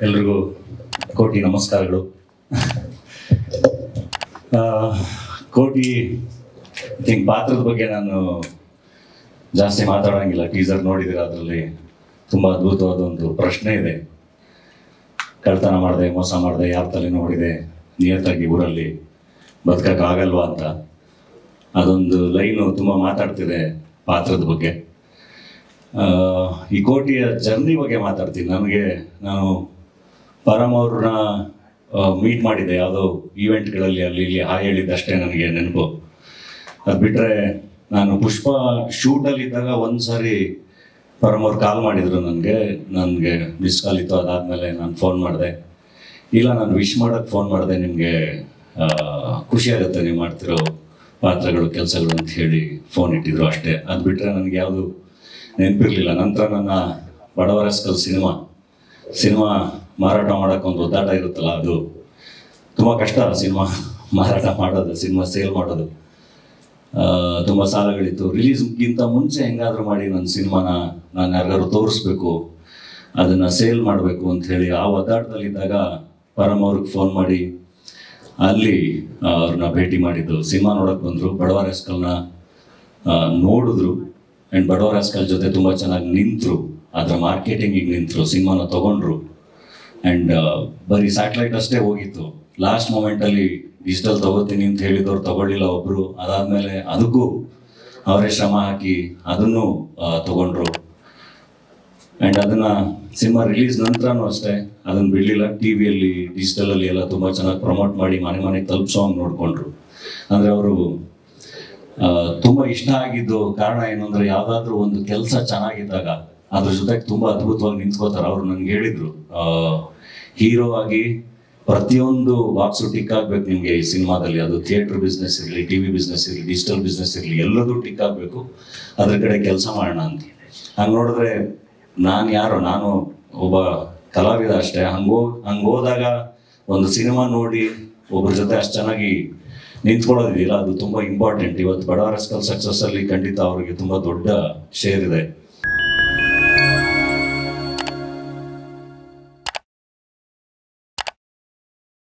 ಎಲ್ರಿಗೂ ಕೋಟಿ ನಮಸ್ಕಾರಗಳು. ಕೋಟಿ ಥಿಂಕ್ ಪಾತ್ರದ ಬಗ್ಗೆ ನಾನು ಜಾಸ್ತಿ ಮಾತಾಡೋಂಗಿಲ್ಲ. ಟೀಸರ್ ನೋಡಿದಿರ, ಅದರಲ್ಲಿ ತುಂಬ ಅದ್ಭುತವಾದ ಒಂದು ಪ್ರಶ್ನೆ ಇದೆ. ಕಳ್ತನ ಮಾಡಿದೆ, ಮೋಸ ಮಾಡಿದೆ, ಯಾರ ತಲೆನೂ ಹೊಡಿದೆ, ನಿಯತ್ತಾಗಿ ಊರಲ್ಲಿ ಬದುಕೋಕ್ಕಾಗಲ್ವಾ ಅಂತ. ಅದೊಂದು ಲೈನು ತುಂಬ ಮಾತಾಡ್ತಿದೆ ಪಾತ್ರದ ಬಗ್ಗೆ. ಈ ಕೋಟಿಯ ಜರ್ನಿ ಬಗ್ಗೆ ಮಾತಾಡ್ತೀನಿ. ನಾನು ಪರಮ್ ಅವ್ರನ್ನ ಮೀಟ್ ಮಾಡಿದ್ದೆ ಯಾವುದೋ ಈವೆಂಟ್ಗಳಲ್ಲಿ, ಅಲ್ಲಿ ಇಲ್ಲಿ ಹಾಯ್ ಹೇಳಿದ್ದಷ್ಟೇ ನನಗೆ ನೆನಪು. ಅದು ಬಿಟ್ಟರೆ ನಾನು ಪುಷ್ಪ ಶೂಟಲ್ಲಿದ್ದಾಗ ಒಂದು ಸಾರಿ ಪರಮ್ ಅವ್ರು ಕಾಲ್ ಮಾಡಿದರು ನನಗೆ ಮಿಸ್ ಕಾಲ್ ಇತ್ತು. ಅದಾದಮೇಲೆ ನಾನು ಫೋನ್ ಮಾಡಿದೆ. ಇಲ್ಲ, ನಾನು ವಿಶ್ ಮಾಡೋಕ್ಕೆ ಫೋನ್ ಮಾಡಿದೆ, ನಿಮಗೆ ಖುಷಿಯಾಗುತ್ತೆ ನೀವು ಮಾಡ್ತಿರೋ ಪಾತ್ರಗಳು, ಕೆಲಸಗಳು ಅಂತ ಹೇಳಿ ಫೋನ್ ಇಟ್ಟಿದ್ರು ಅಷ್ಟೇ. ಅದು ಬಿಟ್ಟರೆ ನನಗೆ ಯಾವುದು ನೆನಪಿರಲಿಲ್ಲ. ನಂತರ ನನ್ನ ಬಡವರ ಸ್ಕಲ್ ಸಿನಿಮಾ ಮಾರಾಟ ಮಾಡೋಕ್ಕೆ ಒಂದು ಒದ್ದಾಟ ಇರುತ್ತಲ್ಲ, ಅದು ತುಂಬ ಕಷ್ಟ. ಸಿನಿಮಾ ಮಾರಾಟ ಮಾಡೋದು, ಸಿನಿಮಾ ಸೇಲ್ ಮಾಡೋದು, ತುಂಬ ಸಾಲಗಳಿತ್ತು. ರಿಲೀಸ್ಗಿಂತ ಮುಂಚೆ ಹೆಂಗಾದರೂ ಮಾಡಿ ನನ್ನ ಸಿನಿಮಾನ ನಾನು ಯಾರಿಗಾದ್ರು ತೋರಿಸ್ಬೇಕು, ಅದನ್ನು ಸೇಲ್ ಮಾಡಬೇಕು ಅಂಥೇಳಿ ಆ ಒದ್ದಾಟದಲ್ಲಿದ್ದಾಗ ಪರಮ್ ಅವ್ರಿಗೆ ಫೋನ್ ಮಾಡಿ ಅಲ್ಲಿ ಅವ್ರನ್ನ ಭೇಟಿ ಮಾಡಿದ್ದು. ಸಿನಿಮಾ ನೋಡೋಕ್ಕೆ ಬಂದರು, ಬಡವರ ಸ್ಕಲ್ನ ನೋಡಿದ್ರು. ಆ್ಯಂಡ್ ಬಡವರ ಸ್ಕಲ್ ಜೊತೆ ತುಂಬ ಚೆನ್ನಾಗಿ ನಿಂತರು, ಅದರ ಮಾರ್ಕೆಟಿಂಗಿಗೆ ನಿಂತರು, ಸಿನಿಮಾನ ತೊಗೊಂಡ್ರು. ಆ್ಯಂಡ್ ಬರೀ ಸ್ಯಾಟಲೈಟ್ ಅಷ್ಟೇ ಹೋಗಿತ್ತು. ಲಾಸ್ಟ್ ಮೂಮೆಂಟಲ್ಲಿ ಡಿಜಿಟಲ್ ತೊಗೋತೀನಿ ಅಂತ ಹೇಳಿದವ್ರು ತೊಗೊಳ್ಳಿಲ್ಲ ಒಬ್ಬರು. ಅದಾದಮೇಲೆ ಅದಕ್ಕೂ ಅವರೇ ಶ್ರಮ ಹಾಕಿ ಅದನ್ನು ತೊಗೊಂಡ್ರು. ಆ್ಯಂಡ್ ಅದನ್ನು ಸಿನಿಮಾ ರಿಲೀಸ್ ನಂತರನೂ ಅಷ್ಟೇ ಅದನ್ನು ಬಿಡಲಿಲ್ಲ. ಟಿ ವಿಯಲ್ಲಿ, ಡಿಜಿಟಲಲ್ಲಿ ಎಲ್ಲ ತುಂಬ ಚೆನ್ನಾಗಿ ಪ್ರಮೋಟ್ ಮಾಡಿ ಮನೆಗೆ ತಲುಪಿಸೋಂಗೆ ನೋಡಿಕೊಂಡ್ರು. ಅಂದರೆ ಅವರು ತುಂಬ ಇಷ್ಟ ಆಗಿದ್ದು ಕಾರಣ ಏನು ಅಂದರೆ, ಯಾವುದಾದ್ರೂ ಒಂದು ಕೆಲಸ ಚೆನ್ನಾಗಿದ್ದಾಗ ಅದ್ರ ಜೊತೆಗೆ ತುಂಬ ಅದ್ಭುತವಾಗಿ ನಿಂತ್ಕೋತಾರೆ. ಅವರು ನನಗೆ ಹೇಳಿದರು, ಹೀರೋ ಆಗಿ ಪ್ರತಿಯೊಂದು ಬಾಕ್ಸು ಟಿಕ್ ಆಗಬೇಕು ನಿಮಗೆ ಈ ಸಿನಿಮಾದಲ್ಲಿ. ಅದು ಥಿಯೇಟ್ರ್ ಬಿಸ್ನೆಸ್ ಇರಲಿ, ಟಿ ವಿ ಬಿಸ್ನೆಸ್ ಇರಲಿ, ಡಿಜಿಟಲ್ ಬಿಸ್ನೆಸ್ ಇರಲಿ, ಎಲ್ಲದೂ ಟಿಕ್ ಆಗಬೇಕು, ಅದ್ರ ಕಡೆ ಕೆಲಸ ಮಾಡೋಣ ಅಂತ. ಹಂಗೆ ನೋಡಿದ್ರೆ ನಾನು ಒಬ್ಬ ಕಲಾವಿದ ಅಷ್ಟೇ. ಹಂಗೆ ಹೋದಾಗ ಒಂದು ಸಿನಿಮಾ ನೋಡಿ ಒಬ್ಬರ ಜೊತೆ ಅಷ್ಟು ಚೆನ್ನಾಗಿ ನಿಂತ್ಕೊಳ್ಳೋದಿದೆಯಲ್ಲ, ಅದು ತುಂಬ ಇಂಪಾರ್ಟೆಂಟ್. ಇವತ್ತು ಬಡವರ ಸ್ಕಲ್ ಸಕ್ಸಸ್ಸಲ್ಲಿ ಖಂಡಿತ ಅವರಿಗೆ ತುಂಬ ದೊಡ್ಡ ಶೇರ್ ಇದೆ.